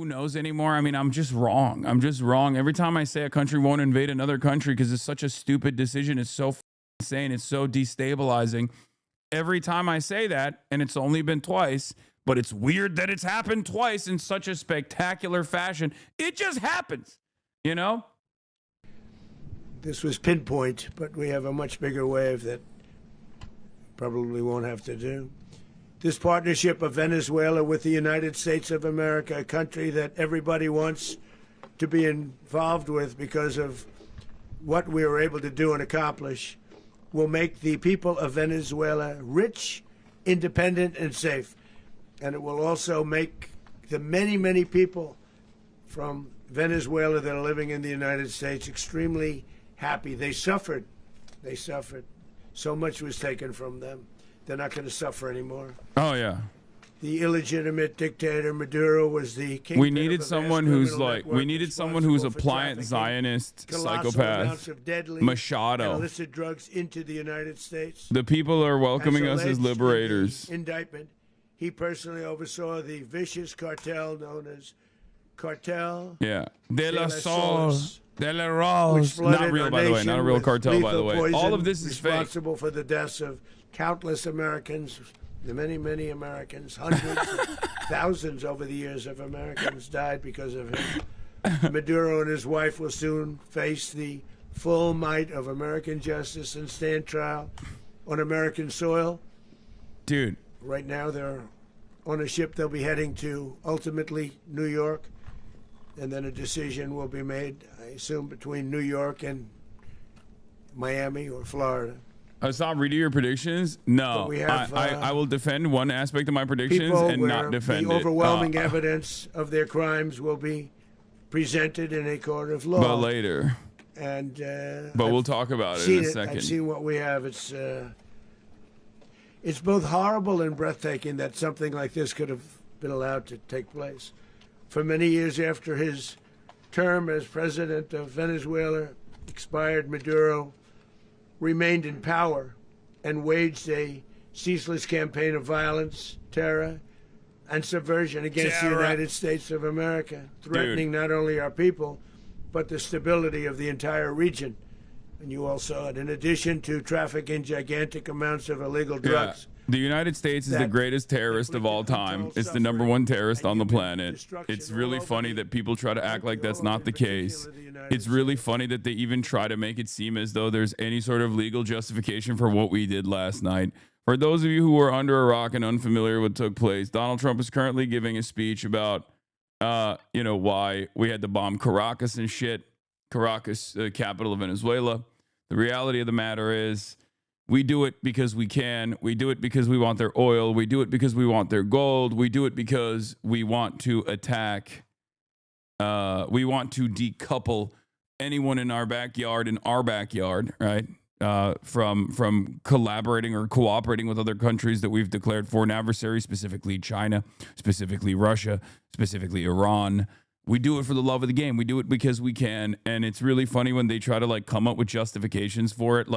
knows anymore? I mean, I'm just wrong. I'm just wrong. Every time I say a country won't invade another country because it's such a stupid decision, it's so insane, it's so destabilizing. Every time I say that, and it's only been twice, but it's weird that it's happened twice in such a spectacular fashion. It just happens, you know? This was pinpoint, but we have a much bigger wave that probably won't have to do. This partnership of Venezuela with the United States of America, a country that everybody wants to be involved with because of what we were able to do and accomplish, will make the people of Venezuela rich, independent, and safe. And it will also make the many, many people from Venezuela that are living in the United States extremely happy. They suffered. They suffered. So much was taken from them. They're not going to suffer anymore. Oh, yeah. The illegitimate dictator Maduro was the king. We needed someone who's like, we needed someone who's a pliant Zionist psychopath. Machado. And illicit drugs into the United States. The people are welcoming us as liberators. Indictment. He personally oversaw the vicious cartel known as Cartel. Yeah. De la Source. De la Rose. Not real, by the way. Not a real cartel, by the way. All of this is fake. Responsible for the deaths of countless Americans, the many, many Americans, hundreds, thousands over the years of Americans died because of him. Maduro and his wife will soon face the full might of American justice and stand trial on American soil. Dude. Right now they're on a ship. They'll be heading to, ultimately, New York. And then a decision will be made, I assume, between New York and Miami or Florida. Hassan, reading your predictions? No. We have, I will defend one aspect of my predictions and not defend the overwhelming evidence of their crimes will be presented in a court of law. But later. And but we'll talk about it in a second. I've seen what we have. It's both horrible and breathtaking that something like this could have been allowed to take place. For many years after his term as president of Venezuela expired, Maduro remained in power and waged a ceaseless campaign of violence, terror, and subversion against the United States of America, threatening not only our people, but the stability of the entire region. And you all saw it. In addition to trafficking gigantic amounts of illegal drugs. The United States is the greatest terrorist of all time. It's the #1 terrorist on the planet. It's really funny that people try to act like that's not the case. It's really funny that they even try to make it seem as though there's any sort of legal justification for what we did last night. For those of you who are under a rock and unfamiliar with what took place, Donald Trump is currently giving a speech about, why we had to bomb Caracas and shit. Caracas, capital of Venezuela. The reality of the matter is, we do it because we can. We do it because we want their oil. We do it because we want their gold. We do it because we want to attack. We want to decouple anyone in our backyard, right? From collaborating or cooperating with other countries that we've declared foreign adversaries, specifically China, specifically Russia, specifically Iran. We do it for the love of the game. We do it because we can. And it's really funny when they try to come up with justifications for it,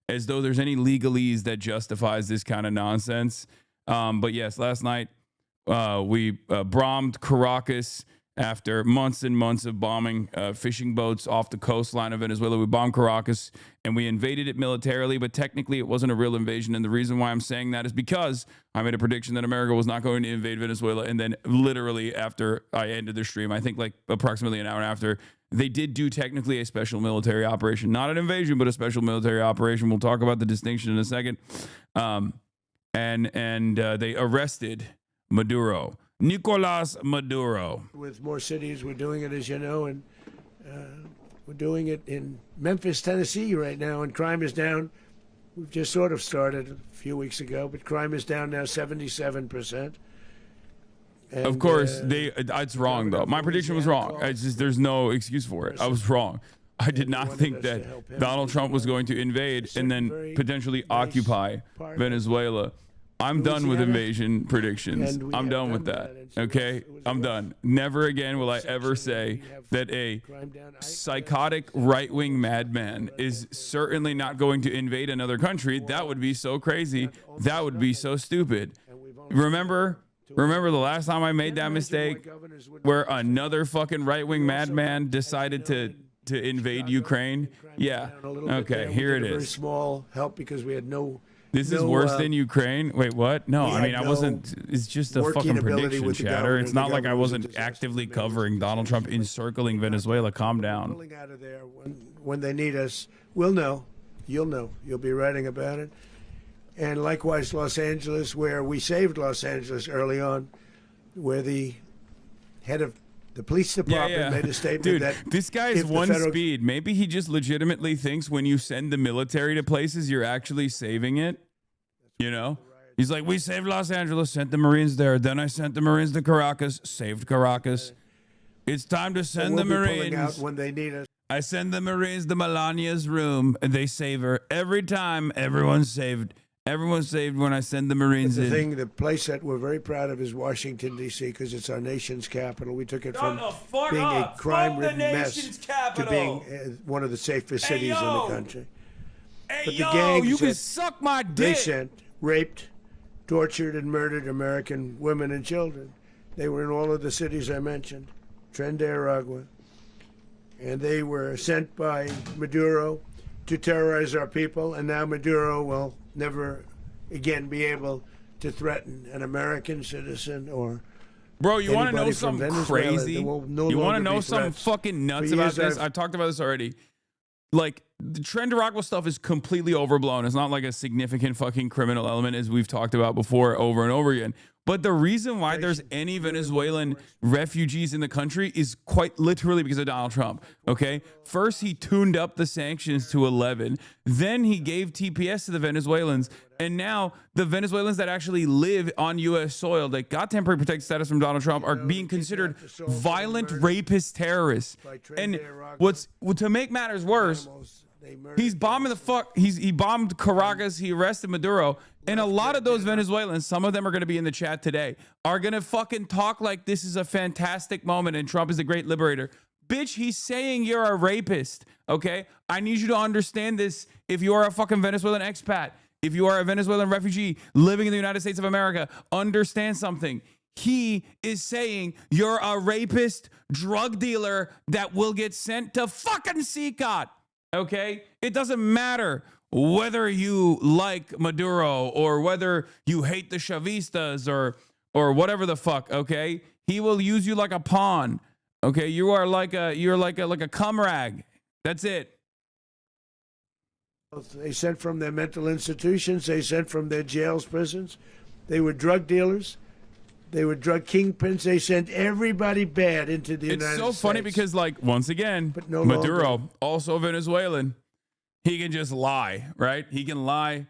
as though there's any legalese that justifies this kind of nonsense. But yes, last night we bombed Caracas after months and months of bombing fishing boats off the coastline of Venezuela. We bombed Caracas and we invaded it militarily, but technically it wasn't a real invasion. And the reason why I'm saying that is because I made a prediction that America was not going to invade Venezuela. And then literally after I ended the stream, I think approximately an hour after, they did do technically a special military operation, not an invasion, but a special military operation. We'll talk about the distinction in a second. And they arrested Maduro, Nicolas Maduro. With more cities, we're doing it, as you know, and we're doing it in Memphis, Tennessee right now, and crime is down. We've just sort of started a few weeks ago, but crime is down now 77%. And, of course, it's wrong, though. My prediction was wrong. There's no excuse for it. I was wrong. I did not think that Donald Trump was going to invade and then potentially occupy Venezuela. I'm done with invasion predictions. I'm done with that. Okay? I'm done. Never again will I ever say that a psychotic right-wing madman is certainly not going to invade another country. That would be so crazy. That would be so stupid. Remember Remember the last time I made that mistake where another fucking right-wing madman decided to invade Ukraine? Yeah. Okay, here it Very is. small help because we had no. This is worse than Ukraine? Wait, what? No, I mean, I wasn't. It's just a fucking prediction, chatter. It's not like I wasn't actively covering Donald Trump encircling Venezuela. Calm down. Pulling out of there when they need us. We'll know. You'll know. You'll be writing about it. And likewise, Los Angeles, where we saved Los Angeles early on, where the head of the police department made a statement. Dude, that this guy is one speed. Maybe he just legitimately thinks when you send the military to places, you're actually saving it. You know? He's like, we saved Los Angeles, sent the Marines there. Then I sent the Marines to Caracas, saved Caracas. It's time to send the Marines. Out when they need us. I send the Marines to Melania's room, and they save her. Every time, everyone's saved. Everyone's saved when I send the Marines in. The place that we're very proud of is Washington, D.C., because it's our nation's capital. We took it from being a crime-ridden mess to being one of the safest cities in the country. Hey, but the gangs you can suck my dick. They sent, raped, tortured, and murdered American women and children. They were in all of the cities I mentioned, Tren de Aragua. And they were sent by Maduro to terrorize our people, and now Maduro will never again be able to threaten an American citizen or Bro, you want to know something crazy? You want to know something fucking nuts about this? I've talked about this already. Like, the Tren de Aragua stuff is completely overblown. It's not like a significant fucking criminal element, as we've talked about before over and over again. But the reason why there's any Venezuelan refugees in the country is quite literally because of Donald Trump, okay? First, he tuned up the sanctions to 11. Then he gave TPS to the Venezuelans. And now the Venezuelans that actually live on U.S. soil that got temporary protected status from Donald Trump are being considered violent rapist terrorists. And to make matters worse, he's bombing he bombed Caracas, he arrested Maduro, and a lot of those Venezuelans, some of them are going to be in the chat today, are going to fucking talk like this is a fantastic moment and Trump is the great liberator. Bitch, he's saying you're a rapist, okay? I need you to understand this if you are a fucking Venezuelan expat. If you are a Venezuelan refugee living in the United States of America, understand something. He is saying you're a rapist drug dealer that will get sent to fucking CCOT. Okay? It doesn't matter whether you like Maduro or whether you hate the Chavistas or whatever the fuck, okay? He will use you like a pawn. Okay? You're like a cum rag. That's it. They sent from their mental institutions, they sent from their jails, prisons. They were drug dealers. They were drug kingpins. They sent everybody bad into the United States. It's so funny because, like, once again, Maduro, also Venezuelan, he can just lie, right? He can lie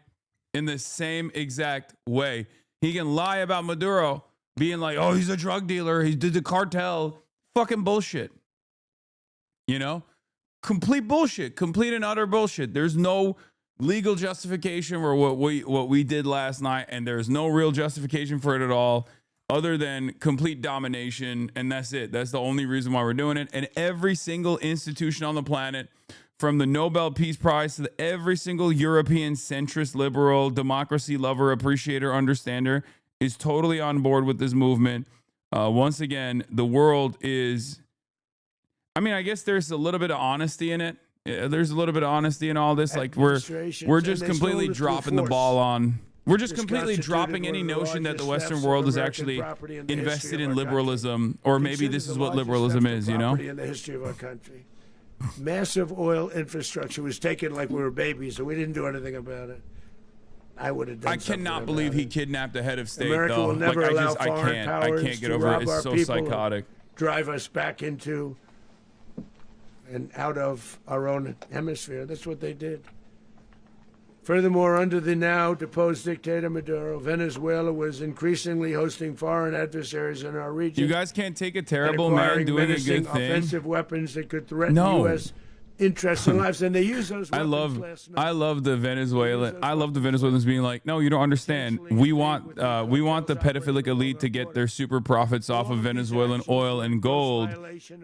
in the same exact way. He can lie about Maduro being like, oh, he's a drug dealer. He did the cartel. Fucking bullshit. You know? Complete bullshit. Complete and utter bullshit. There's no legal justification for what we did last night, and there's no real justification for it at all, other than complete domination, and that's it. That's the only reason why we're doing it. And every single institution on the planet, from the Nobel Peace Prize to every single European centrist, liberal, democracy lover, appreciator, understander, is totally on board with this movement. Once again, the world is... I mean, I guess there's a little bit of honesty in it. There's a little bit of honesty in all this. Like, we're just completely dropping the ball on... We're just completely dropping any notion that the Western world is actually invested in liberalism, or maybe this is what liberalism is, you know? In the history of our country. Massive oil infrastructure was taken like we were babies, and we didn't do anything about it. I would have done something. I cannot believe he kidnapped a head of state, America though. will never allow foreign powers I can't get to over rob it. It's our so people psychotic. Drive us back into and out of our own hemisphere. That's what they did. Furthermore, under the now deposed dictator Maduro, Venezuela was increasingly hosting foreign adversaries in our region. You guys can't take a terrible man doing a good thing. Offensive weapons that could threaten U.S. interests and lives, and they use those weapons last night. I love the Venezuelans being like, no, you don't understand. We want the pedophilic elite to get their super profits off of Venezuelan oil and gold,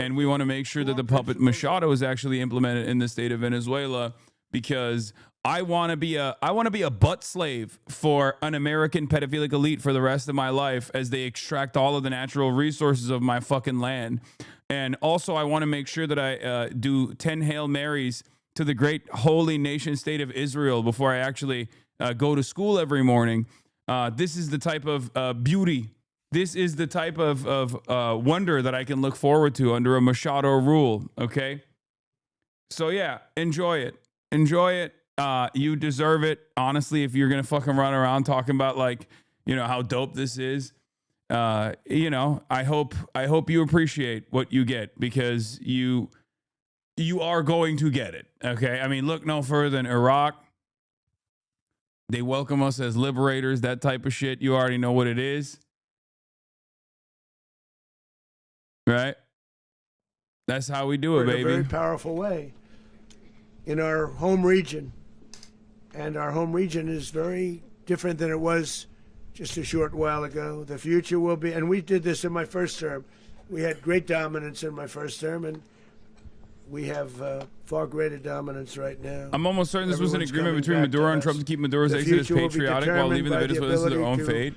and we want to make sure that the puppet Machado is actually implemented in the state of Venezuela, because I want to be a butt slave for an American pedophilic elite for the rest of my life as they extract all of the natural resources of my fucking land. And also I want to make sure that I do 10 Hail Marys to the great holy nation state of Israel before I actually go to school every morning. This is the type of beauty. This is the type of wonder that I can look forward to under a Machado rule. Okay. So yeah, enjoy it. Enjoy it. You deserve it. Honestly, if you're going to fucking run around talking about like, how dope this is, I hope you appreciate what you get because you are going to get it. Okay. I mean, look no further than Iraq. They welcome us as liberators, that type of shit. You already know what it is. Right? That's how we do it, baby. In a very powerful way in our home region. And our home region is very different than it was just a short while ago. The future will be, and we did this in my first term. We had great dominance in my first term, and we have far greater dominance right now. I'm almost certain this was an agreement between Maduro and Trump to keep Maduro's exodus patriotic while leaving the Venezuelans to their own fate.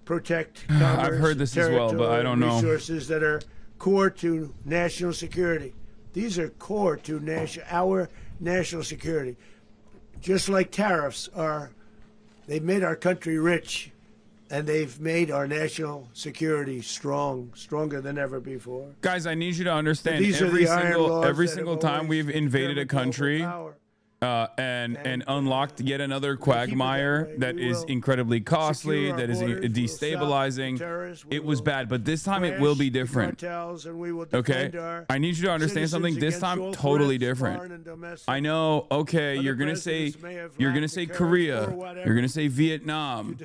Protect commerce, I've heard this as well, but I don't know. Resources that are core to national security. These are core to our national security. Just like tariffs they've made our country rich, and they've made our national security stronger than ever before. Guys, I need you to understand every single time we've invaded a country and unlocked yet another quagmire that is incredibly costly, that is destabilizing. It was bad, but this time it will be different. Okay? I need you to understand something. This time, totally different. I know, okay, you're gonna say Korea, you're gonna say Vietnam,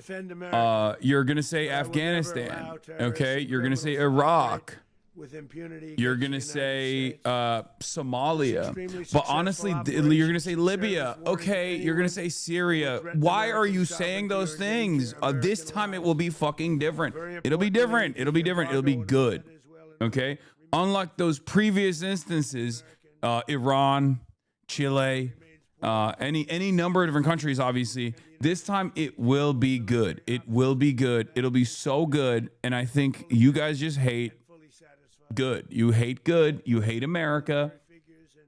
you're gonna say Afghanistan, okay, you're gonna say Iraq. With impunity, you're going to say Somalia, but honestly, you're going to say Libya. Okay, you're going to say Syria. Why are you saying those things? This time it will be fucking different. It'll be different. It'll be different. It'll be good. Okay? Unlike those previous instances, Iran, Chile, any number of different countries, obviously, this time it will be good. It will be good. It'll be so good. And I think you guys just hate good. You hate good. You hate America.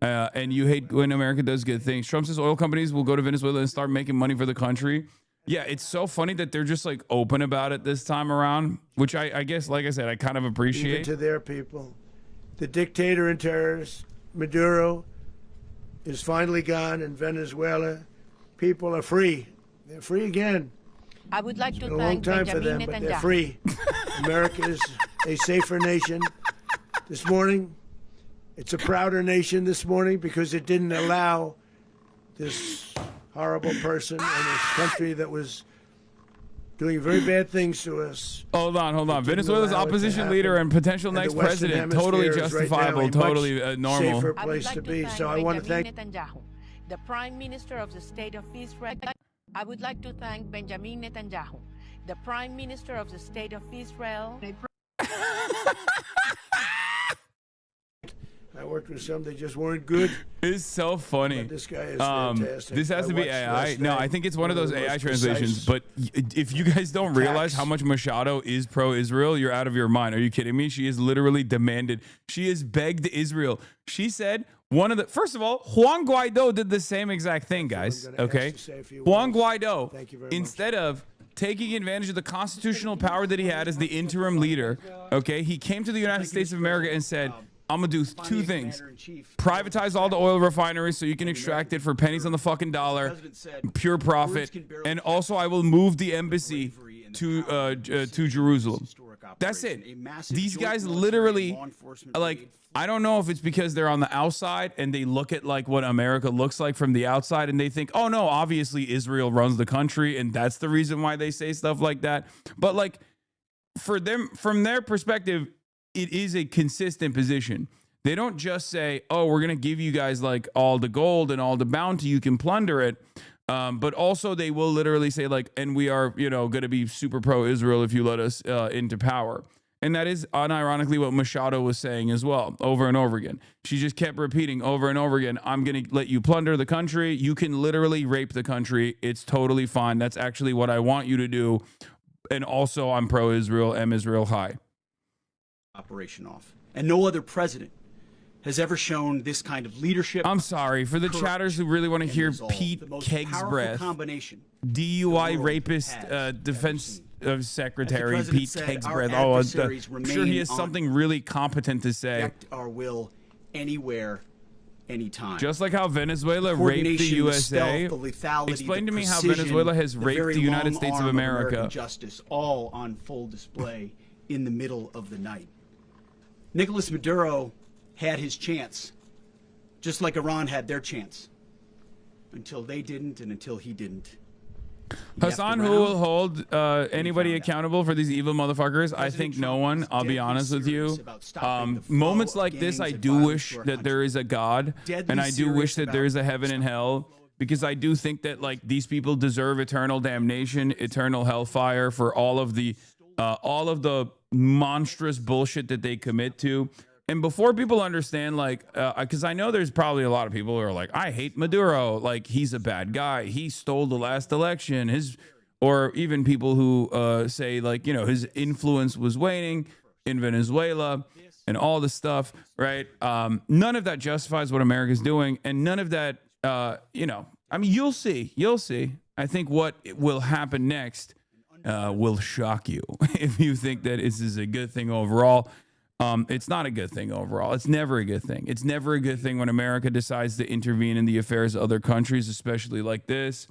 And you hate when America does good things. Trump says oil companies will go to Venezuela and start making money for the country. Yeah, it's so funny that they're just like open about it this time around, which I guess, like I said, I kind of appreciate. Even to their people. The dictator and terrorist, Maduro, is finally gone in Venezuela. People are free. They're free again. I would like to thank a long time for them, but they're free. America is a safer nation. This morning, it's a prouder nation this morning because it didn't allow this horrible person and this country that was doing very bad things to us. Hold on. Venezuela's opposition leader and potential next president, totally justifiable, totally normal. Safer place to be. So I want to thank the Prime Minister of the State of Israel. I would like to thank Benjamin Netanyahu, the Prime Minister of the State of Israel. I worked with some that just weren't good. It's so funny. But this guy is fantastic. This has to be AI. No, I think it's one of those AI translations. But if you guys don't realize how much Machado is pro-Israel, you're out of your mind. Are you kidding me? She has literally demanded. She has begged Israel. She said first of all, Juan Guaido did the same exact thing, guys. Okay? Juan Guaido, instead of taking advantage of the constitutional power that he had as the interim leader, okay, he came to the United States of America and said, I'm going to do two things. Privatize all the oil refineries so you can extract it for pennies on the fucking dollar, pure profit, and also I will move the embassy to Jerusalem. That's it. These guys literally, like, I don't know if it's because they're on the outside and they look at like what America looks like from the outside and they think, oh no, obviously Israel runs the country and that's the reason why they say stuff like that. But like for them, from their perspective, it is a consistent position. They don't just say, oh, we're going to give you guys like all the gold and all the bounty, you can plunder it. But also they will literally say like, and we are, going to be super pro-Israel if you let us into power. And that is unironically what Machado was saying as well, over and over again. She just kept repeating over and over again, I'm going to let you plunder the country. You can literally rape the country. It's totally fine. That's actually what I want you to do. And also, I'm pro-Israel, Israel high. Operation off. And no other president has ever shown this kind of leadership. I'm sorry, for the chatters who really want to hear resolve. Pete Keg's breath, combination DUI rapist defense secretary Pete Keg's breath. Oh, I'm sure he has something really competent to say. Project our will anywhere, anytime. Just like how Venezuela raped the USA. Explain to me how Venezuela has raped the United States of America. Justice, all on full display in the middle of the night. Nicolas Maduro had his chance, just like Iran had their chance, until they didn't and until he didn't. Hassan, who will hold anybody accountable for these evil motherfuckers? I think no one. I'll be honest with you. Moments like this, I do wish that there is a God, and I do wish that there is a heaven and hell, because I do think that like these people deserve eternal damnation, eternal hellfire for all of the monstrous bullshit that they commit to. And before people understand, like, because I know there's probably a lot of people who are like, I hate Maduro, like he's a bad guy, he stole the last election, or even people who say like, you know, his influence was waning in Venezuela and all this stuff, right? None of that justifies what America's doing, and none of that, you know, I mean, you'll see. I think what will happen next will shock you if you think that this is a good thing overall. It's not a good thing overall. It's never a good thing. It's never a good thing when America decides to intervene in the affairs of other countries, especially like this.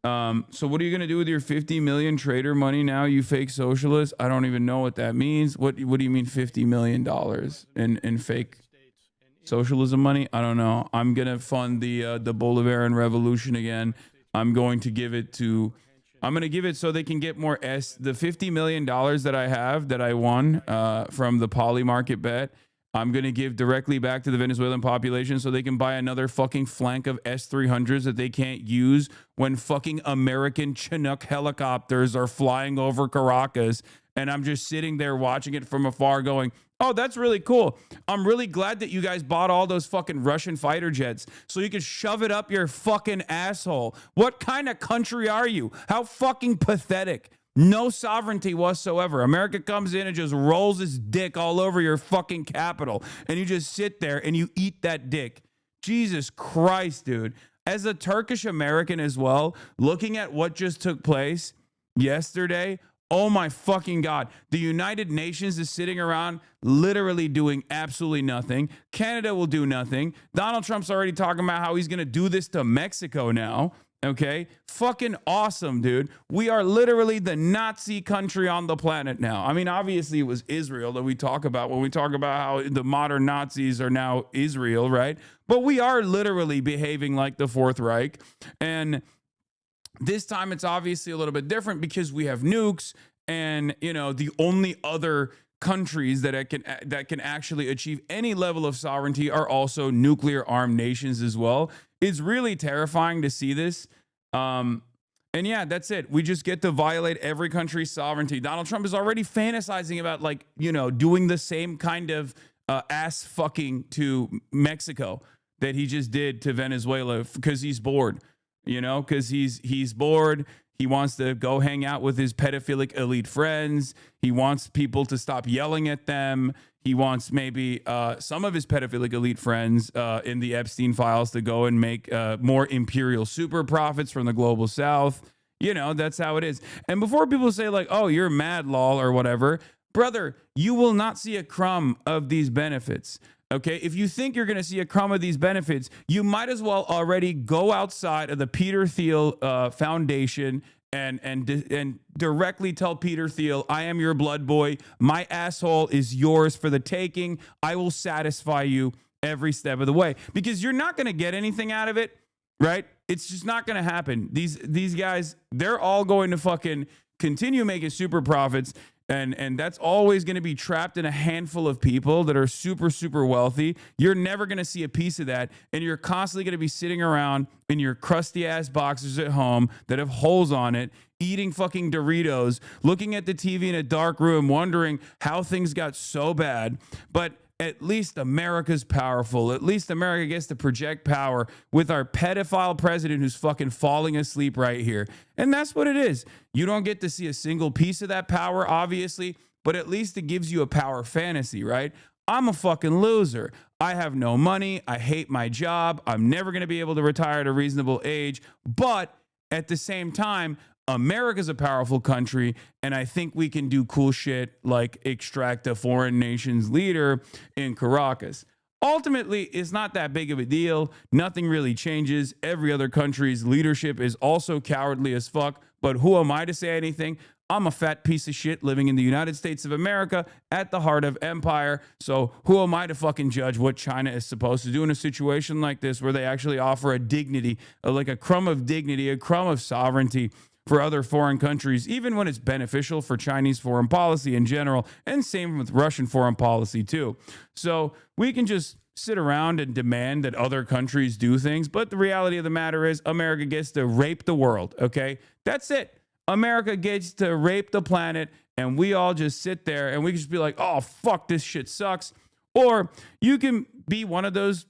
So what are you going to do with your 50 million trader money now, you fake socialist? I don't even know what that means. What do you mean $50 million in fake socialism money? I don't know. I'm going to fund the Bolivarian Revolution again. I'm going to give it so they can get more the $50 million that I have, that I won from the poly market bet, I'm going to give directly back to the Venezuelan population so they can buy another fucking flank of S-300s that they can't use when fucking American Chinook helicopters are flying over Caracas. And I'm just sitting there watching it from afar going, oh, that's really cool. I'm really glad that you guys bought all those fucking Russian fighter jets so you could shove it up your fucking asshole. What kind of country are you? How fucking pathetic. No sovereignty whatsoever. America comes in and just rolls its dick all over your fucking capital, and you just sit there and you eat that dick. Jesus Christ, dude. As a Turkish American as well, looking at what just took place yesterday, oh my fucking God. The United Nations is sitting around literally doing absolutely nothing. Canada will do nothing. Donald Trump's already talking about how he's going to do this to Mexico now. Okay? Fucking awesome, dude. We are literally the Nazi country on the planet now. I mean, obviously it was Israel that we talk about when we talk about how the modern Nazis are now Israel, right? But we are literally behaving like the Fourth Reich. And this time it's obviously a little bit different because we have nukes, and you know, the only other countries that can actually achieve any level of sovereignty are also nuclear armed nations as well. It's really terrifying to see this. And yeah, that's it. We just get to violate every country's sovereignty. Donald Trump is already fantasizing about, like, you know, doing the same kind of ass fucking to Mexico that he just did to Venezuela because he's bored. You know, because he's bored. He wants to go hang out with his pedophilic elite friends. He wants people to stop yelling at them. He wants maybe some of his pedophilic elite friends in the Epstein files to go and make more imperial super profits from the global south. You know, that's how it is. And before people say like, oh, you're mad, lol, or whatever, brother, you will not see a crumb of these benefits. Okay, if you think you're going to see a crumb of these benefits, you might as well already go outside of the Peter Thiel Foundation and directly tell Peter Thiel, I am your blood boy. My asshole is yours for the taking. I will satisfy you every step of the way, because you're not going to get anything out of it, right? It's just not going to happen. These guys, they're all going to fucking continue making super profits. And that's always going to be trapped in a handful of people that are super, super wealthy. You're never going to see a piece of that. And you're constantly going to be sitting around in your crusty ass boxers at home that have holes on it, eating fucking Doritos, looking at the TV in a dark room, wondering how things got so bad. But at least America's powerful. At least America gets to project power with our pedophile president who's fucking falling asleep right here. And that's what it is. You don't get to see a single piece of that power, obviously, but at least it gives you a power fantasy, right? I'm a fucking loser. I have no money. I hate my job. I'm never going to be able to retire at a reasonable age. But at the same time, America's a powerful country, and I think we can do cool shit like extract a foreign nation's leader in Caracas. Ultimately, it's not that big of a deal. Nothing really changes. Every other country's leadership is also cowardly as fuck. But who am I to say anything? I'm a fat piece of shit living in the United States of America at the heart of empire. So who am I to fucking judge what China is supposed to do in a situation like this where they actually offer a dignity, like a crumb of dignity, a crumb of sovereignty for other foreign countries, even when it's beneficial for Chinese foreign policy in general, and same with Russian foreign policy too. So we can just sit around and demand that other countries do things, but the reality of the matter is America gets to rape the world, okay? That's it. America gets to rape the planet, and we all just sit there and we can just be like, oh, fuck, this shit sucks. Or you can be one of those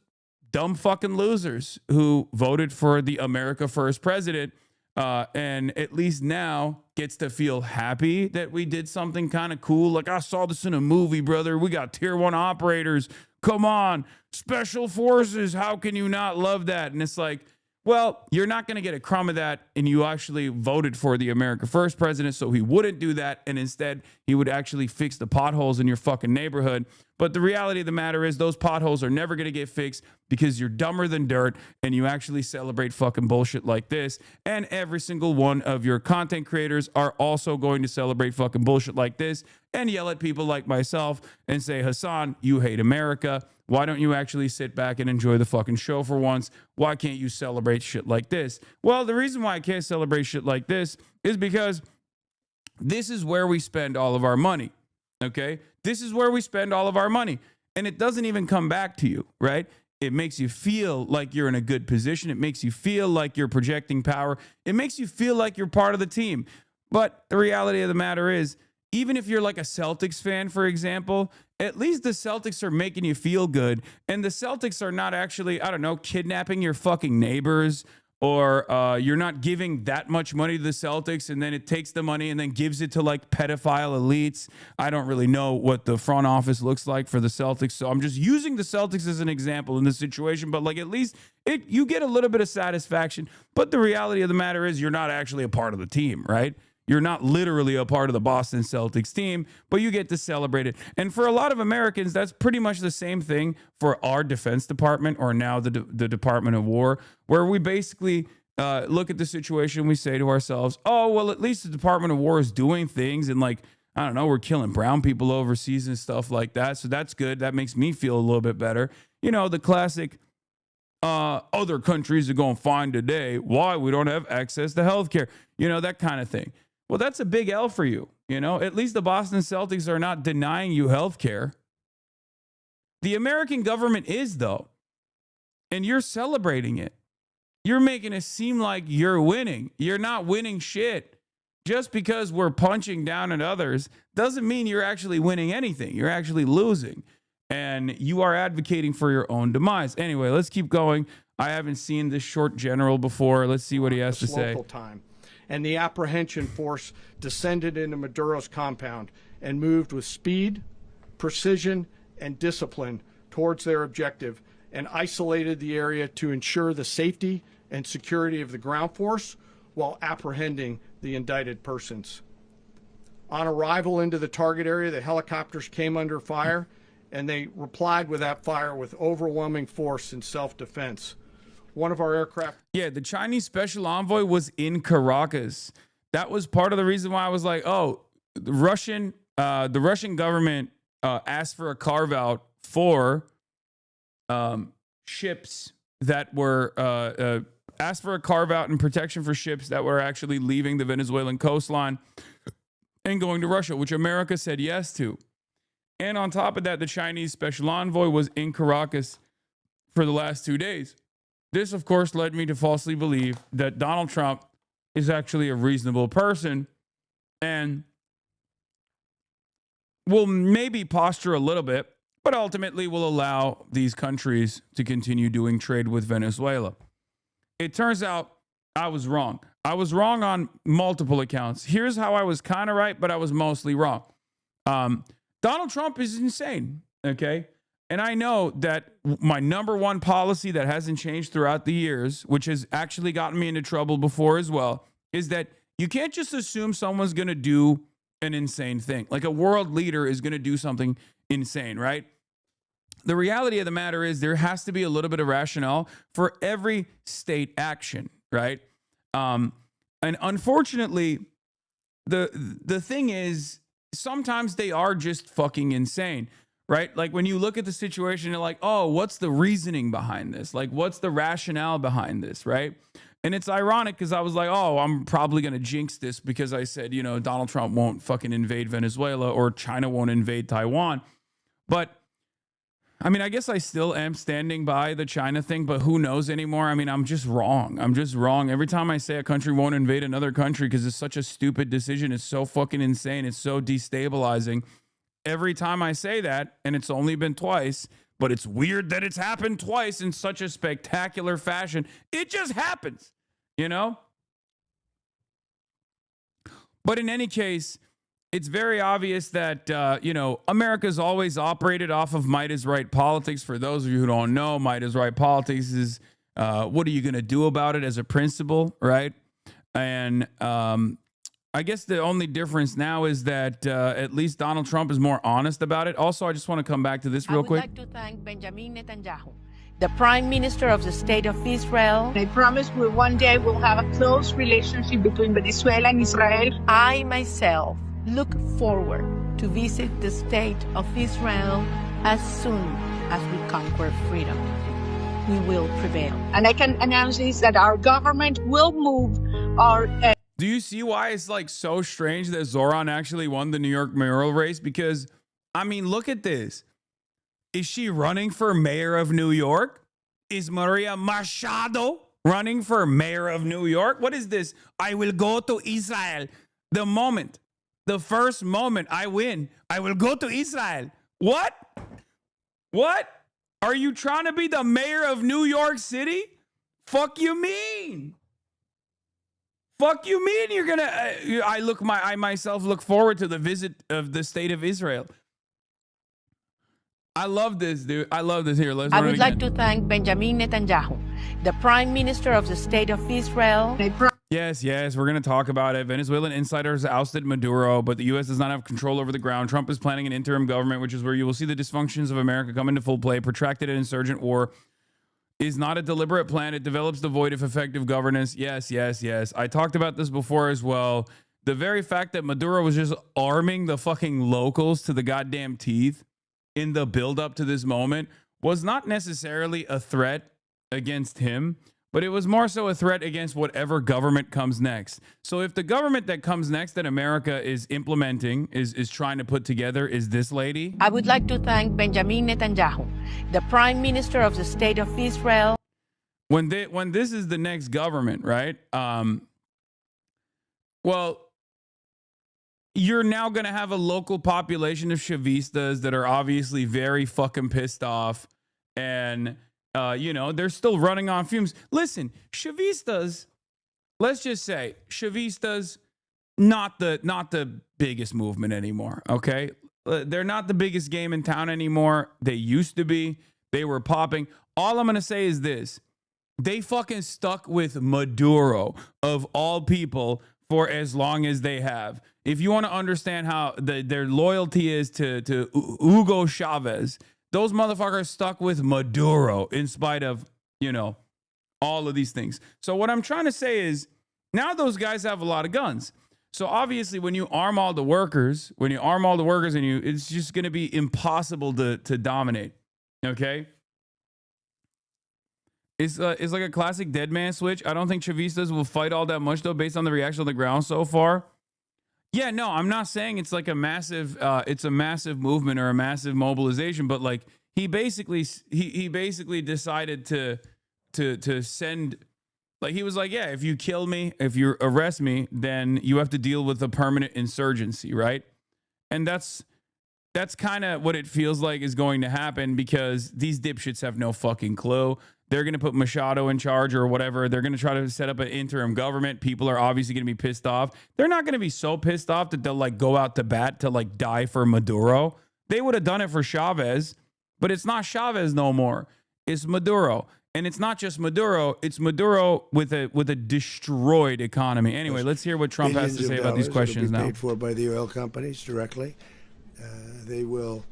dumb fucking losers who voted for the America First president, and at least now gets to feel happy that we did something kind of cool. Like, I saw this in a movie, brother. We got tier 1 operators. Come on, special forces. How can you not love that? And it's like, well, you're not going to get a crumb of that, and you actually voted for the America First president, so he wouldn't do that, and instead he would actually fix the potholes in your fucking neighborhood. But the reality of the matter is those potholes are never going to get fixed because you're dumber than dirt, and you actually celebrate fucking bullshit like this, and every single one of your content creators are also going to celebrate fucking bullshit like this and yell at people like myself and say, Hasan, you hate America. Why don't you actually sit back and enjoy the fucking show for once? Why can't you celebrate shit like this? Well, the reason why I can't celebrate shit like this is because this is where we spend all of our money, okay? This is where we spend all of our money, and it doesn't even come back to you, right? It makes you feel like you're in a good position. It makes you feel like you're projecting power. It makes you feel like you're part of the team. But the reality of the matter is, even if you're like a Celtics fan, for example, at least the Celtics are making you feel good. And the Celtics are not actually, I don't know, kidnapping your fucking neighbors, or you're not giving that much money to the Celtics and then it takes the money and then gives it to like pedophile elites. I don't really know what the front office looks like for the Celtics, so I'm just using the Celtics as an example in this situation. But like, at least you get a little bit of satisfaction. But the reality of the matter is you're not actually a part of the team, right? You're not literally a part of the Boston Celtics team, but you get to celebrate it. And for a lot of Americans, that's pretty much the same thing for our Defense Department, or now the Department of War, where we basically look at the situation. We say to ourselves, oh, well, at least the Department of War is doing things. And like, I don't know, we're killing brown people overseas and stuff like that. So that's good. That makes me feel a little bit better. You know, the classic other countries are going to find today why we don't have access to healthcare. You know, that kind of thing. Well, that's a big L for you. You know, at least the Boston Celtics are not denying you health care. The American government is, though, and you're celebrating it. You're making it seem like you're winning. You're not winning shit. Just because we're punching down at others doesn't mean you're actually winning anything. You're actually losing, and you are advocating for your own demise. Anyway, let's keep going. I haven't seen this short general before. Let's see what he has to say. Local time. And the apprehension force descended into Maduro's compound and moved with speed, precision, and discipline towards their objective, and isolated the area to ensure the safety and security of the ground force while apprehending the indicted persons. On arrival into the target area, the helicopters came under fire, and they replied with that fire with overwhelming force in self-defense. One of our aircraft. Yeah, the Chinese special envoy was in Caracas. That was part of the reason why I was like, oh, the Russian government asked for a carve out for ships that were asked for a carve out and protection for ships that were actually leaving the Venezuelan coastline and going to Russia, which America said yes to. And on top of that, the Chinese special envoy was in Caracas for the last 2 days. This, of course, led me to falsely believe that Donald Trump is actually a reasonable person and will maybe posture a little bit, but ultimately will allow these countries to continue doing trade with Venezuela. It turns out I was wrong. I was wrong on multiple accounts. Here's how I was kind of right, but I was mostly wrong. Donald Trump is insane, okay? And I know that my number one policy that hasn't changed throughout the years, which has actually gotten me into trouble before as well, is that you can't just assume someone's going to do an insane thing. Like a world leader is going to do something insane, right? The reality of the matter is there has to be a little bit of rationale for every state action, right? And unfortunately, the thing is, sometimes they are just fucking insane, right? Like when you look at the situation, you're like, oh, what's the reasoning behind this? Like, what's the rationale behind this, right? And it's ironic because I was like, oh, I'm probably going to jinx this because I said, you know, Donald Trump won't fucking invade Venezuela or China won't invade Taiwan. But I mean, I guess I still am standing by the China thing, but who knows anymore? I mean, I'm just wrong. I'm just wrong. Every time I say a country won't invade another country because it's such a stupid decision, it's so fucking insane, it's so destabilizing. Every time I say that, and it's only been twice, but it's weird that it's happened twice in such a spectacular fashion. It just happens, you know? But in any case, it's very obvious that, you know, America's always operated off of might is right politics. For those of you who don't know, might is right politics is what are you going to do about it as a principle, right? And I guess the only difference now is that at least Donald Trump is more honest about it. Also, I just want to come back to this real quick. I would like to thank Benjamin Netanyahu, the Prime Minister of the State of Israel. I promise we one day will have a close relationship between Venezuela and Israel. I myself look forward to visit the State of Israel as soon as we conquer freedom. We will prevail. And I can announce this, that our government will move our... Do you see why it's like so strange that Zoran actually won the New York mayoral race? Because, I mean, look at this. Is she running for mayor of New York? Is Maria Machado running for mayor of New York? What is this? I will go to Israel. The first moment I win, I will go to Israel. What? What? Are you trying to be the mayor of New York City? Fuck you mean? Fuck you mean you're gonna? I myself look forward to the visit of the State of Israel. I love this, dude. I love this. Here, let's. I would like to thank Benjamin Netanyahu, the Prime Minister of the State of Israel. Yes, we're going to talk about it. Venezuelan insiders ousted Maduro, but the U.S. does not have control over the ground. Trump is planning an interim government, which is where you will see the dysfunctions of America come into full play. Protracted and insurgent war is not a deliberate plan. It develops the void of effective governance. Yes. I talked about this before as well. The very fact that Maduro was just arming the fucking locals to the goddamn teeth in the buildup to this moment was not necessarily a threat against him, but it was more so a threat against whatever government comes next. So if the government that comes next that America is implementing, is trying to put together, is this lady. I would like to thank Benjamin Netanyahu, the Prime Minister of the State of Israel. When this is the next government, right? Well, you're now going to have a local population of Chavistas that are obviously very fucking pissed off. And you know, they're still running on fumes. Listen, Chavistas, let's just say Chavistas, not the biggest movement anymore, okay? They're not the biggest game in town anymore. They used to be. They were popping. All I'm going to say is this. They fucking stuck with Maduro, of all people, for as long as they have. If you want to understand how their loyalty is to Hugo Chavez, those motherfuckers stuck with Maduro in spite of, you know, all of these things. So what I'm trying to say is now those guys have a lot of guns. So obviously when you arm all the workers, and it's just going to be impossible to dominate. Okay? It's like a classic dead man switch. I don't think Chavistas will fight all that much though, based on the reaction on the ground so far. Yeah, no, I'm not saying it's like a massive movement or a massive mobilization, but like he basically decided to send Like he was like, yeah, if you kill me, if you arrest me, then you have to deal with a permanent insurgency, right? And that's kind of what it feels like is going to happen because these dipshits have no fucking clue. They're going to put Machado in charge or whatever. They're going to try to set up an interim government. People are obviously going to be pissed off. They're not going to be so pissed off that they'll like go out to bat to like die for Maduro. They would have done it for Chavez, but it's not Chavez no more. It's Maduro. And it's not just Maduro, it's Maduro with a destroyed economy. Anyway, let's hear what Trump has to say about these questions now. Paid for by the oil companies directly. They will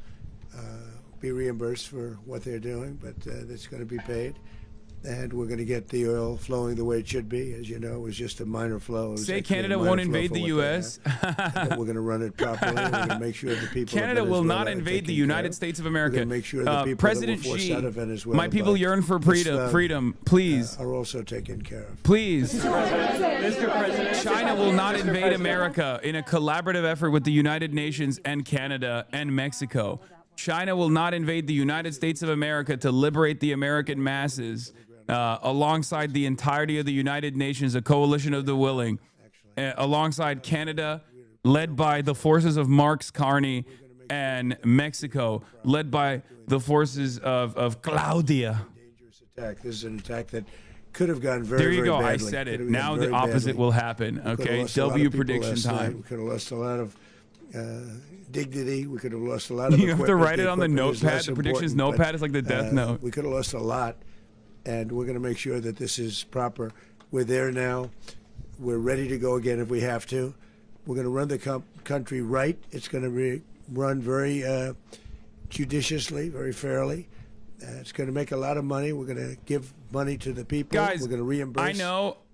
be reimbursed for what they're doing, but it's going to be paid. And we're going to get the oil flowing the way it should be. As you know, it was just a minor flow. Say Canada won't invade the U.S. But we're going to run it properly. We're going to make sure the people Canada will not invade the United States of America. We're going to make sure the people President that were forced Xi, out of Venezuela my people yearn for freedom. Please. Are also taken care of. Please. Mr. President. China will not invade America in a collaborative effort with the United Nations and Canada and Mexico. China will not invade the United States of America to liberate the American masses. Alongside the entirety of the United Nations, a coalition of the willing, alongside Canada, led by the forces of Marx Carney, and Mexico, led by the forces of Claudia. Attack. This is an attack that could have gone very, there you very go. badly. I said it. Now the opposite will happen. Okay. W prediction time. We could have lost a lot of dignity. We could have lost a lot of. You have to write it on the notepad. The predictions notepad is like the death note. We could have lost a lot. And we're going to make sure that this is proper. We're there now. We're ready to go again if we have to. We're going to run the country right. It's going to be run very judiciously, very fairly. It's going to make a lot of money. We're going to give money to the people. Guys, we're going to reimburse.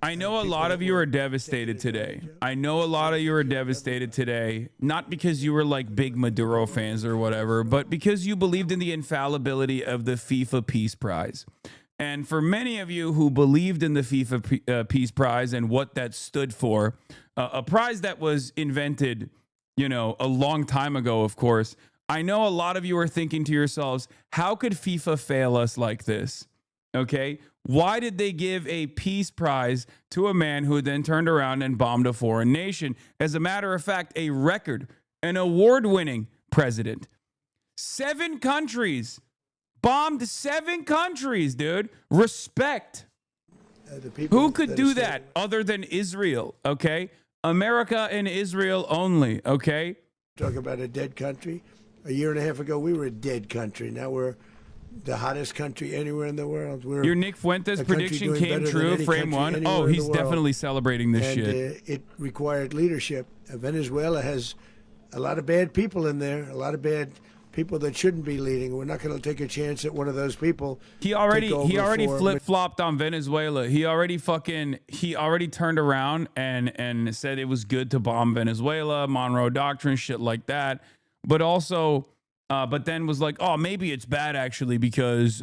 I know a lot of you are devastated today. I know a lot of you are devastated today, not because you were like big Maduro fans or whatever, but because you believed in the infallibility of the FIFA Peace Prize. And for many of you who believed in the FIFA Peace Prize and what that stood for, a prize that was invented, a long time ago, of course, I know a lot of you are thinking to yourselves, how could FIFA fail us like this? Okay? Why did they give a peace prize to a man who then turned around and bombed a foreign nation? As a matter of fact, an award-winning president. 7 countries. Bombed 7 countries, dude. Respect. Who could do that other than Israel? Okay. America and Israel only. Okay. Talk about a dead country. A year and a half ago, we were a dead country. Now we're the hottest country anywhere in the world. Your Nick Fuentes prediction came true. Frame 1. Oh, he's definitely celebrating this shit. It required leadership. Venezuela has a lot of bad people in there. A lot of bad people that shouldn't be leading. We're not going to take a chance at one of those people. He already flip-flopped on Venezuela. He already turned around and said it was good to bomb Venezuela, Monroe Doctrine, shit like that. But also, but then was like, oh, maybe it's bad actually because,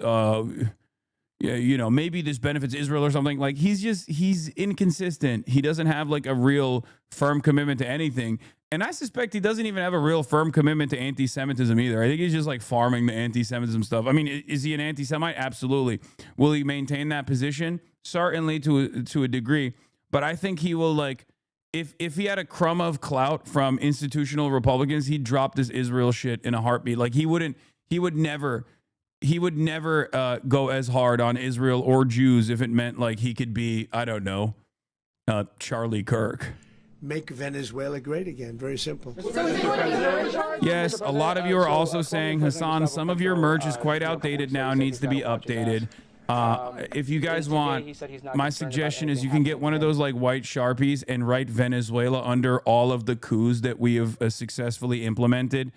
maybe this benefits Israel or something. Like he's inconsistent. He doesn't have like a real firm commitment to anything. And I suspect he doesn't even have a real firm commitment to anti-Semitism either. I think he's just like farming the anti-Semitism stuff. I mean, is he an anti-Semite? Absolutely. Will he maintain that position? Certainly to a degree. But I think he will like, if he had a crumb of clout from institutional Republicans, he'd drop this Israel shit in a heartbeat. Like he would never go as hard on Israel or Jews if it meant like he could be, I don't know, Charlie Kirk. Make Venezuela great again. Very simple. Yes, a lot of you are also saying, Hasan, some of your merch is quite outdated now, needs to be updated. If you guys want, my suggestion is you can get one of those like white Sharpies and write Venezuela under all of the coups that we have successfully implemented.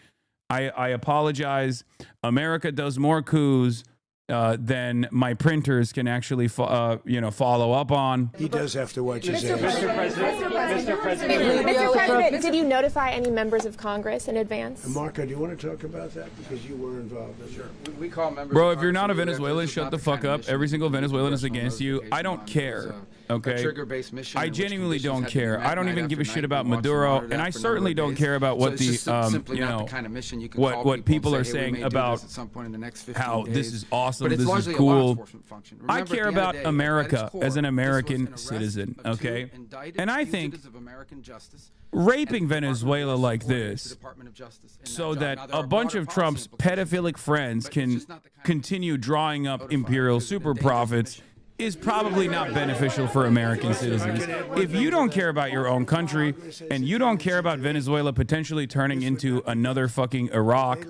I apologize. America does more coups than my printers can actually, follow up on. He does have to watch his ass. Mr. President, did you notify any members of Congress in advance? Marco, do you want to talk about that? Because you were involved. Sure. We call members. Bro, if you're not a Venezuelan, shut the fuck up. Every single Venezuelan is against you. I don't care. Okay? I genuinely don't care. I don't even give a shit about Maduro, and I certainly don't care about what what people are saying about how this is awesome awesome. But it's This is largely a law cool. enforcement function. I Remember, at care the end of about the day, at America its core, as an this was American arrest citizen, of two okay? indicted And I think fugitives of American justice, raping and the Department of Venezuela Justice like supported the this Department of Justice in so job. that Now, there a are bunch broader of policy Trump's implications, pedophilic friends but it's can just not the kind of continue drawing up notified imperial because of super endangered profits mission. is probably not beneficial for American citizens. If you don't care about your own country and you don't care about Venezuela potentially turning into another fucking Iraq,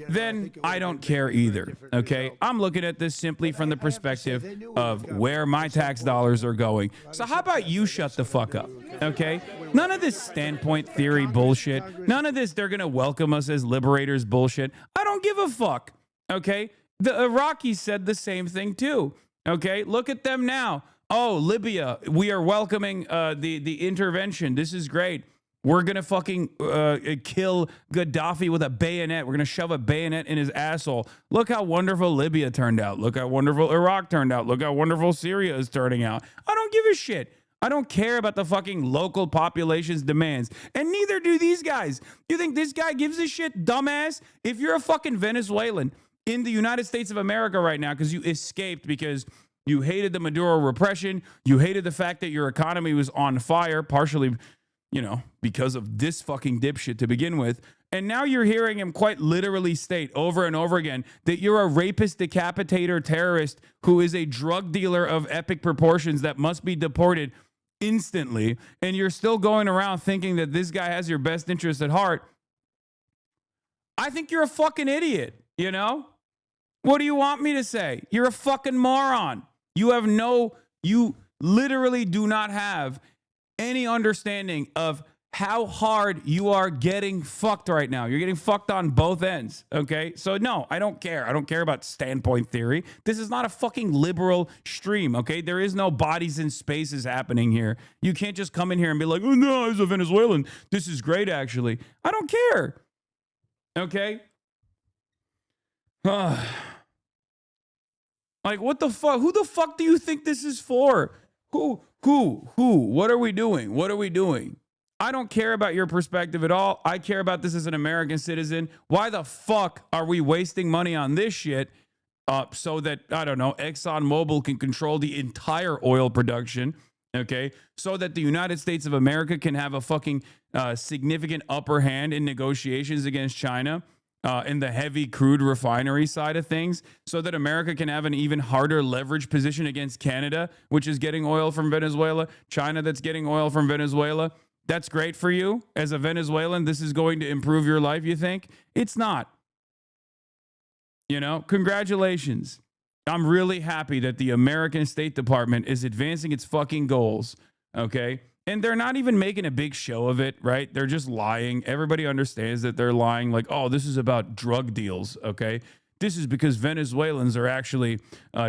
then I don't care either, okay? I'm looking at this simply from the perspective of where my tax dollars are going. So how about you shut the fuck up, okay? None of this standpoint theory bullshit. None of this they're going to welcome us as liberators bullshit. I don't give a fuck, okay? The Iraqis said the same thing too. Okay, look at them now. Oh, Libya, we are welcoming the intervention. This is great. We're going to fucking kill Gaddafi with a bayonet. We're going to shove a bayonet in his asshole. Look how wonderful Libya turned out. Look how wonderful Iraq turned out. Look how wonderful Syria is turning out. I don't give a shit. I don't care about the fucking local population's demands. And neither do these guys. You think this guy gives a shit, dumbass? If you're a fucking Venezuelan in the United States of America right now because you escaped because you hated the Maduro repression, you hated the fact that your economy was on fire, partially, you know, because of this fucking dipshit to begin with, and now you're hearing him quite literally state over and over again that you're a rapist, decapitator, terrorist who is a drug dealer of epic proportions that must be deported instantly, and you're still going around thinking that this guy has your best interest at heart. I think you're a fucking idiot, you know? What do you want me to say? You're a fucking moron. You literally do not have any understanding of how hard you are getting fucked right now. You're getting fucked on both ends, okay? So no, I don't care. I don't care about standpoint theory. This is not a fucking liberal stream, okay? There is no bodies in spaces happening here. You can't just come in here and be like, oh no, I was a Venezuelan. This is great, actually. I don't care, okay? Like, what the fuck? Who the fuck do you think this is for? Who? What are we doing? What are we doing? I don't care about your perspective at all. I care about this as an American citizen. Why the fuck are we wasting money on this shit so that, I don't know, ExxonMobil can control the entire oil production, okay? So that the United States of America can have a fucking significant upper hand in negotiations against China in the heavy crude refinery side of things, so that America can have an even harder leverage position against Canada, which is getting oil from Venezuela, China that's getting oil from Venezuela. That's great for you as a Venezuelan. This is going to improve your life, you think? It's not. You know, congratulations. I'm really happy that the American State Department is advancing its fucking goals, okay? And they're not even making a big show of it, right? They're just lying. Everybody understands that they're lying. Like, oh, this is about drug deals, okay? This is because Venezuelans are actually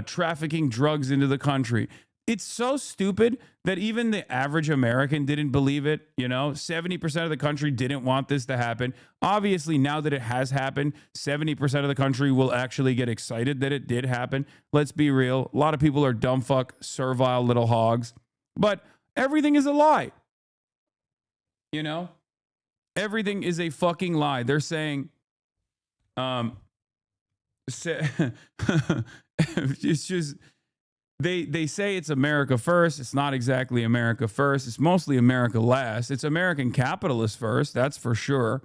trafficking drugs into the country. It's so stupid that even the average American didn't believe it. You know, 70% of the country didn't want this to happen. Obviously, now that it has happened, 70% of the country will actually get excited that it did happen. Let's be real. A lot of people are dumb fuck, servile little hogs. But everything is a lie. You know? Everything is a fucking lie. They're saying, it's just, they say it's America first. It's not exactly America first. It's mostly America last. It's American capitalist first. That's for sure.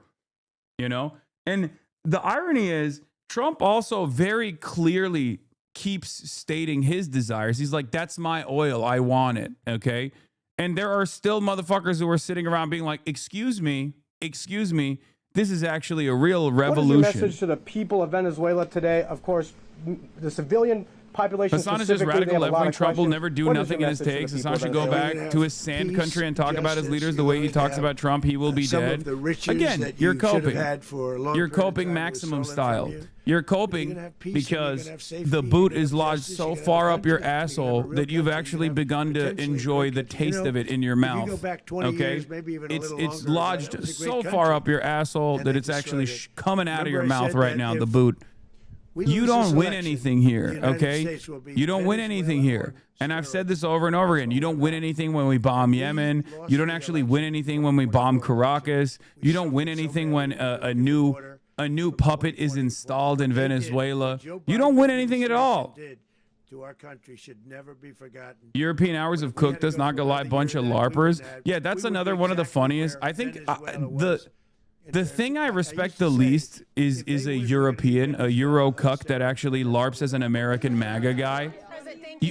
You know? And the irony is, Trump also very clearly keeps stating his desires. He's like, that's my oil. I want it. Okay? And there are still motherfuckers who are sitting around being like, excuse me, this is actually a real revolution. What is your message to the people of Venezuela today? Of course, the civilian population Hasan is just radical left-wing Trump will never do nothing in his takes. Hasan should go back to his sand country and talk about his leaders the way he talks about Trump. He will be dead. Again, you're coping. You're coping maximum style. You're coping because the boot is lodged so far up your asshole that you've actually begun to enjoy the taste of it in your mouth. Okay? It's lodged so far up your asshole that it's actually coming out of your mouth right now, the boot. You don't win anything here, okay? You don't win anything here. And I've said this over and over again. You don't win anything when we bomb Yemen. You don't actually win anything when we bomb Caracas. You don't win anything when a new a new puppet is installed in Venezuela. You don't win anything at all. To our country should never be forgotten. European Hours of Cook does not go lie, bunch of LARPers. Yeah, that's another one of the funniest. I think the thing I respect the least is a European, a Euro cuck that actually LARPs as an American MAGA guy.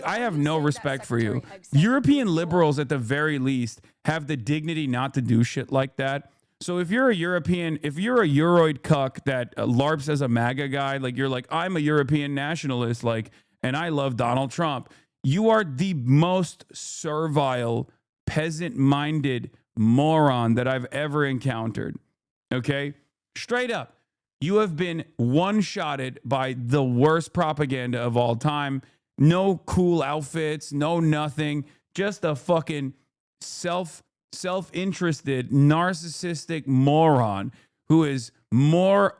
I have no respect for you. European liberals, at the very least, have the dignity not to do shit like that. So if you're a European, if you're a Euroid cuck that LARPs as a MAGA guy, like you're like, I'm a European nationalist, like, and I love Donald Trump, you are the most servile, peasant-minded moron that I've ever encountered. Okay? Straight up. You have been one-shotted by the worst propaganda of all time. No cool outfits, no nothing. Just a fucking self-interested, narcissistic moron who is more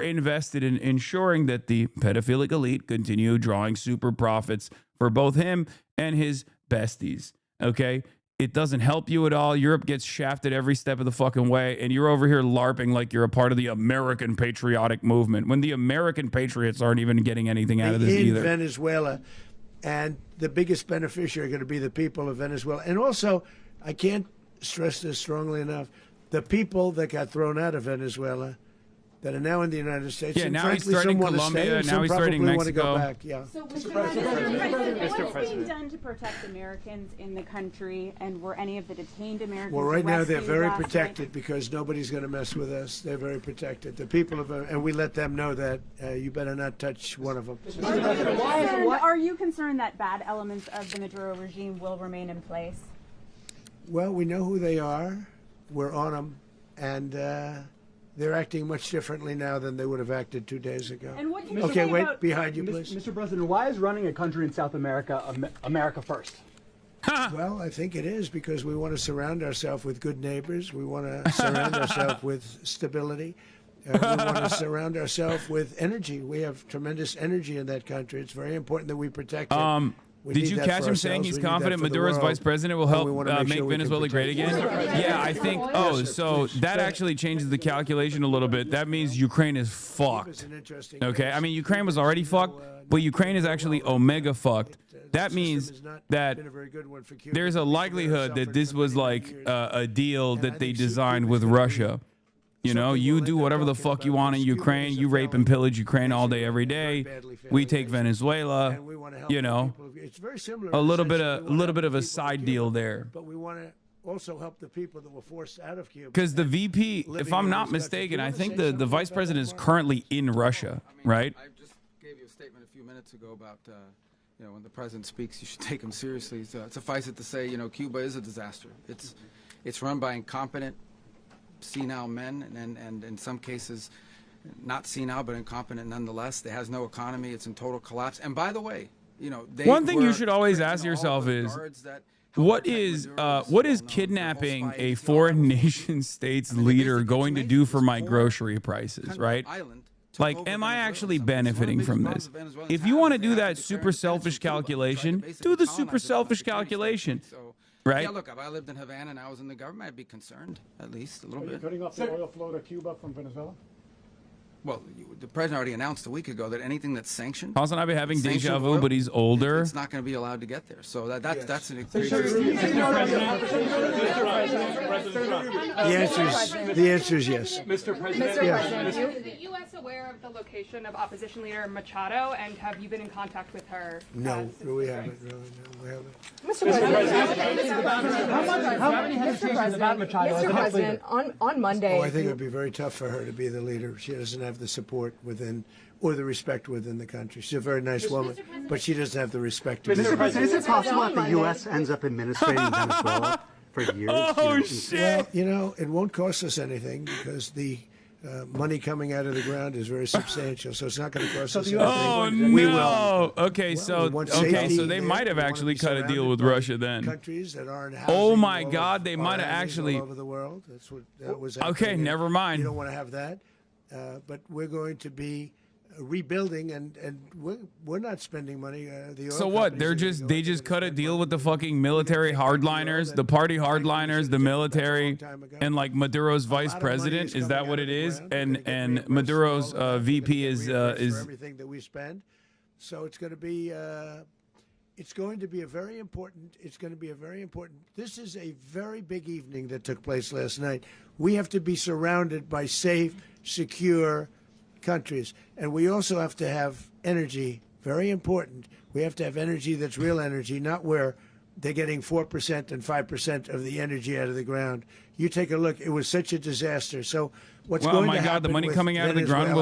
invested in ensuring that the pedophilic elite continue drawing super profits for both him and his besties. Okay? It doesn't help you at all. Europe gets shafted every step of the fucking way, and you're over here LARPing like you're a part of the American patriotic movement when the American patriots aren't even getting anything out of this either. In Venezuela, and the biggest beneficiary are going to be the people of Venezuela. And also, I can't stress this strongly enough, the people that got thrown out of Venezuela that are now in the United States. Yeah, and now frankly, he's threatening some want to stay, Colombia, and now some he's threatening probably want to Mexico. go back. Yeah. So, Mr. President, what's being done to protect Americans in the country, and were any of the detained Americans Well, right now they're arrested very last protected night? because nobody's going to mess with us. They're very protected. The people of, and we let them know that you better not touch one of them. Are you concerned that bad elements of the Maduro regime will remain in place? Well, we know who they are. We're on them, and they're acting much differently now than they would have acted 2 days ago. And what can you Okay, say wait, about behind you, please. Mr. President, why is running a country in South America America first? Well, I think it is because we want to surround ourselves with good neighbors. We want to surround ourselves with stability. We want to surround ourselves with energy. We have tremendous energy in that country. It's very important that we protect it. Did you catch him saying he's confident Maduro's vice president will help make Venezuela great again? Yeah, I think. Oh, so that actually changes the calculation a little bit. That means Ukraine is fucked. Okay, I mean Ukraine was already fucked, but Ukraine is actually omega fucked. That means that there's a likelihood that this was like a deal that they designed with Russia. You know, you do whatever the fuck you want in Ukraine. You rape and pillage Ukraine all day, every day. We take Venezuela. You know, a little bit of a side deal there. But we want to also help the people that were forced out of Cuba. Because the VP, if I'm not mistaken, I think the vice president is currently in Russia, right? I just gave you a statement a few minutes ago about, you know, when the president speaks, you should take him seriously. So suffice it to say, you know, Cuba is a disaster. It's run by incompetent, senile men, and in some cases, not senile but incompetent nonetheless. It has no economy. It's in total collapse. And by the way, you know, one thing you should always ask yourself is, what is kidnapping a foreign nation state's leader going to do for my grocery prices, right? Like, am I actually benefiting from this? If you want to do that super selfish calculation, do the super selfish calculation. Right? Yeah, look, if I lived in Havana and I was in the government, I'd be concerned, at least a little bit. Are you cutting off the oil flow to Cuba from Venezuela? Well, the president already announced a week ago that anything that's sanctioned... Hasan, I've been having deja vu, but he's older. It's not going to be allowed to get there. So that's an... The answer is yes. Mr. President, yes. Is the U.S. aware of the location of opposition leader Machado, and have you been in contact with her? No, we haven't. No, we haven't. Mr. President, on Monday... Oh, I think it would be very tough for her to be the leader. She doesn't have the support within or the respect within the country. She's a very nice woman, but she doesn't have the respect to be the leader. Is it possible that the U.S. ends up administrating Venezuela for years? Oh, shit! Well, you know, it won't cost us anything because the money coming out of the ground is very substantial, so it's not going to cost us anything. Oh, We no! will. Okay, so we want safety they might have there. We actually wanna be cut a deal surrounded with by Russia then. Countries that aren't Oh housing my all God, of they our might have enemies actually... all over the world. That was Okay, happening. never mind. You don't want to have that, but we're going to be rebuilding, and we're not spending money. The oil So what? They just cut a deal with the fucking military hardliners, the party hardliners, the military, and like Maduro's vice president. Is that what it is? And Maduro's VP is everything that we spend. So it's going to be a very important. It's going to be a very important. This is a very big evening that took place last night. We have to be surrounded by safe, secure countries, and we also have to have energy. Very important. We have to have energy that's real energy, not where they're getting 4% and 5% of the energy out of the ground. You take a look. It was such a disaster. So what's going to happen? Oh my God! The money coming out of the ground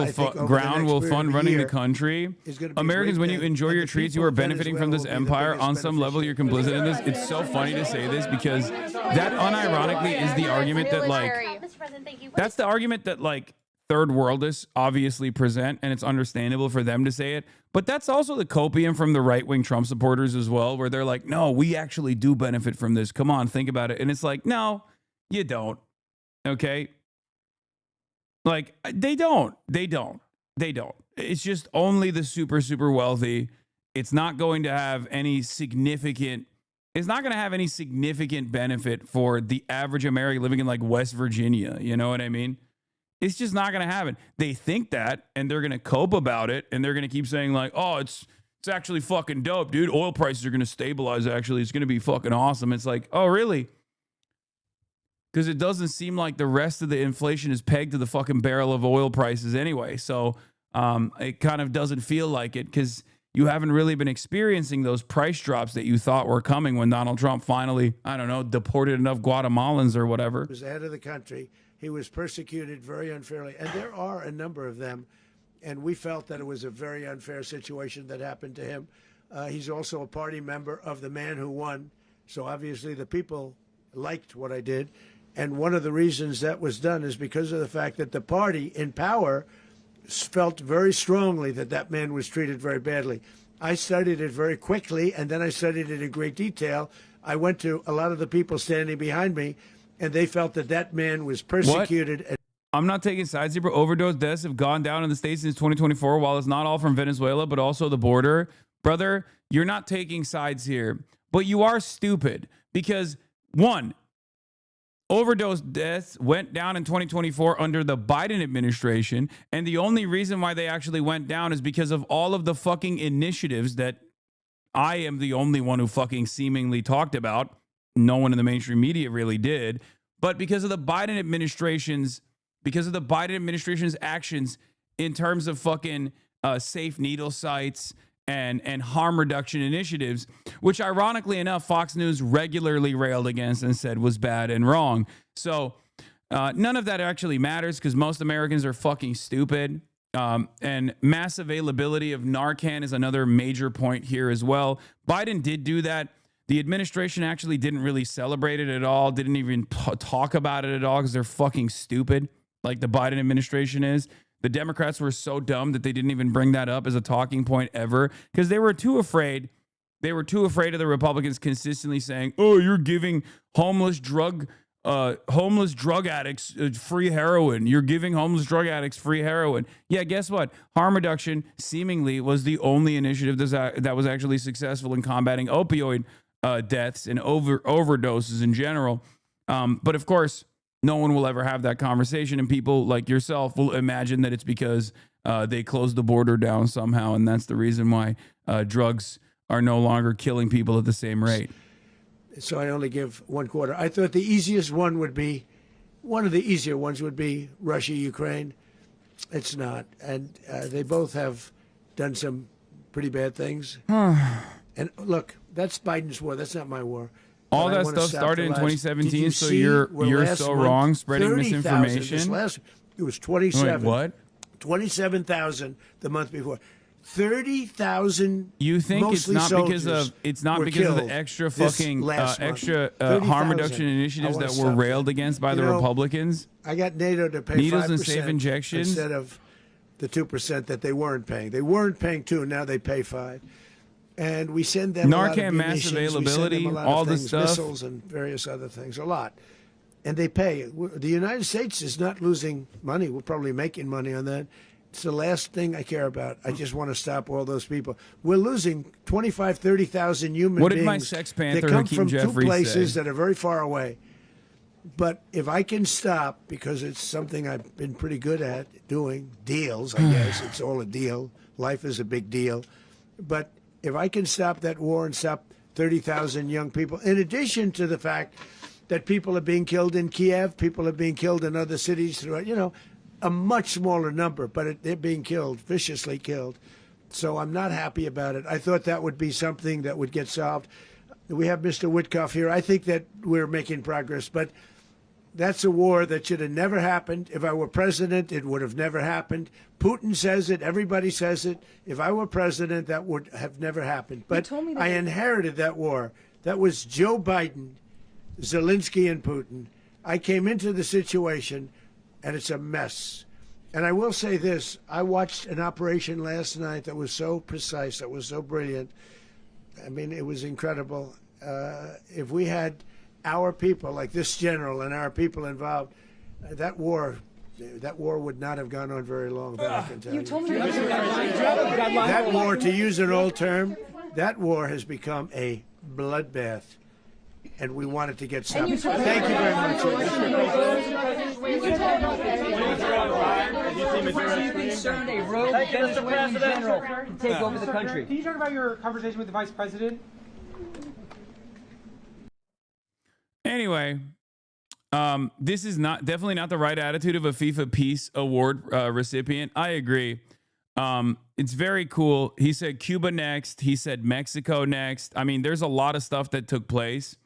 will fund running the country. Americans, when you enjoy your treats, you are benefiting from this empire. On some level, you're complicit in this. It's so funny to say this because that unironically is the argument that that's the argument that third worldists obviously present, and it's understandable for them to say it. But that's also the copium from the right-wing Trump supporters as well, where they're like, no, we actually do benefit from this. Come on, think about it. And it's like, no, you don't. Okay? Like, they don't. It's just only the super, super wealthy. It's not going to have any significant benefit for the average American living in like West Virginia. You know what I mean? It's just not going to happen. They think that, and they're going to cope about it, and they're going to keep saying like, oh, it's actually fucking dope, dude. Oil prices are going to stabilize, actually. It's going to be fucking awesome. It's like, oh, really? Because it doesn't seem like the rest of the inflation is pegged to the fucking barrel of oil prices anyway. So it kind of doesn't feel like it because you haven't really been experiencing those price drops that you thought were coming when Donald Trump finally, I don't know, deported enough Guatemalans or whatever. He was the head of the country. He was persecuted very unfairly, and there are a number of them, and we felt that it was a very unfair situation that happened to him. He's also a party member of the man who won, so obviously the people liked what I did, and one of the reasons that was done is because of the fact that the party in power felt very strongly that that man was treated very badly. I studied it very quickly, and then I studied it in great detail. I went to a lot of the people standing behind me, and they felt that that man was persecuted. What? I'm not taking sides here, but overdose deaths have gone down in the States since 2024. While it's not all from Venezuela, but also the border. Brother, you're not taking sides here, but you are stupid because, one, overdose deaths went down in 2024 under the Biden administration, and the only reason why they actually went down is because of all of the fucking initiatives that I am the only one who fucking seemingly talked about. No one in the mainstream media really did, but because of the Biden administration's actions in terms of fucking safe needle sites and harm reduction initiatives, which ironically enough, Fox News regularly railed against and said was bad and wrong. So none of that actually matters because most Americans are fucking stupid. And mass availability of Narcan is another major point here as well. Biden did do that. The administration actually didn't really celebrate it at all, didn't even talk about it at all because they're fucking stupid, like the Biden administration is. The Democrats were so dumb that they didn't even bring that up as a talking point ever because they were too afraid. They were too afraid of the Republicans consistently saying, oh, you're giving homeless drug addicts free heroin. You're giving homeless drug addicts free heroin. Yeah, guess what? Harm reduction seemingly was the only initiative that was actually successful in combating opioid deaths and overdoses in general. But of course, no one will ever have that conversation, and people like yourself will imagine that it's because they closed the border down somehow, and that's the reason why drugs are no longer killing people at the same rate. So I only give 1/4. I thought the easiest one would be, one of the easier ones would be Russia, Ukraine. It's not, and they both have done some pretty bad things. And look, that's Biden's war. That's not my war. All that stuff started in 2017, so you're so wrong, spreading misinformation. It was 27. Wait, what? 27,000 the month before. 30,000. You think it's not because of the extra fucking harm reduction initiatives that were railed against by the Republicans? I got NATO to pay needles 5% and safe injections instead of the 2% that they weren't paying. They weren't paying 2, now they pay 5. And we send them Narcan mass availability, all this stuff, missiles and various other things, a lot. And they pay. The United States is not losing money. We're probably making money on that. It's the last thing I care about. I just want to stop all those people. We're losing 25, 30,000 human What beings. did my Sex Panther that come Hakeem from Jeffries two places say? that are very far away. But if I can stop, because it's something I've been pretty good at doing, deals, I guess. It's all a deal. Life is a big deal. But if I can stop that war and stop 30,000 young people, in addition to the fact that people are being killed in Kiev, people are being killed in other cities throughout, a much smaller number, but they're being killed, viciously killed. So I'm not happy about it. I thought that would be something that would get solved. We have Mr. Witkoff here. I think that we're making progress, but that's a war that should have never happened. If I were president, it would have never happened. Putin says it. Everybody says it. If I were president, that would have never happened. But I inherited that war. That was Joe Biden, Zelensky, and Putin. I came into the situation, and it's a mess. And I will say this. I watched an operation last night that was so precise, that was so brilliant. I mean, it was incredible. If we had our people, like this general, and our people involved, that war would not have gone on very long. That I can tell you. Told me That war, to use an old term, that war has become a bloodbath, and we want it to get stopped. Thank you very much. Concerned a rogue Venezuelan general to take over the country. Can you talk about your conversation with the vice president? Anyway, this is definitely not the right attitude of a FIFA Peace Award recipient. I agree. It's very cool. He said Cuba next. He said Mexico next. I mean, there's a lot of stuff that took place.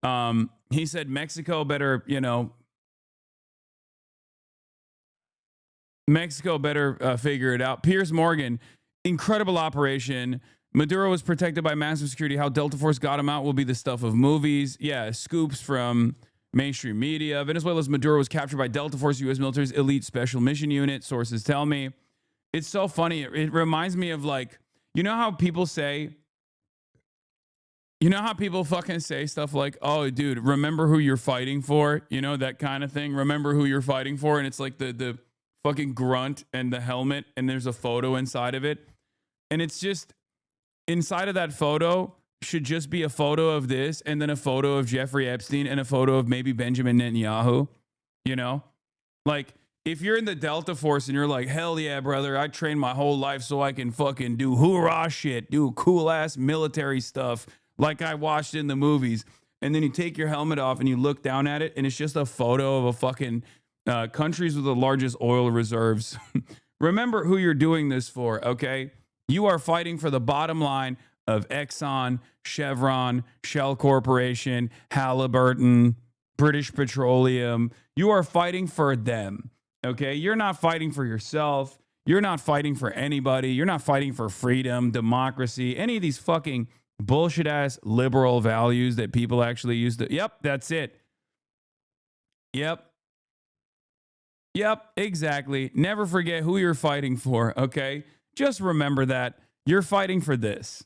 He said Mexico better, figure it out. Piers Morgan, incredible operation. Maduro was protected by massive security. How Delta Force got him out will be the stuff of movies. Yeah, scoops from mainstream media. Venezuela's Maduro was captured by Delta Force, U.S. military's elite special mission unit. Sources tell me. It's so funny. It reminds me of how people say, how people fucking say stuff like, oh, dude, remember who you're fighting for? That kind of thing. Remember who you're fighting for? And it's like the fucking grunt and the helmet, and there's a photo inside of it. And it's just, inside of that photo should just be a photo of this, and then a photo of Jeffrey Epstein, and a photo of maybe Benjamin Netanyahu. Like, if you're in the Delta Force and you're like, hell yeah, brother, I trained my whole life so I can fucking do hoorah shit, do cool ass military stuff like I watched in the movies. And then you take your helmet off and you look down at it, and it's just a photo of a fucking countries with the largest oil reserves. Remember who you're doing this for, okay? You are fighting for the bottom line of Exxon, Chevron, Shell Corporation, Halliburton, British Petroleum. You are fighting for them, okay? You're not fighting for yourself. You're not fighting for anybody. You're not fighting for freedom, democracy, any of these fucking bullshit-ass liberal values that people actually use to... Yep, that's it. Yep, exactly. Never forget who you're fighting for, okay? Just remember that. You're fighting for this.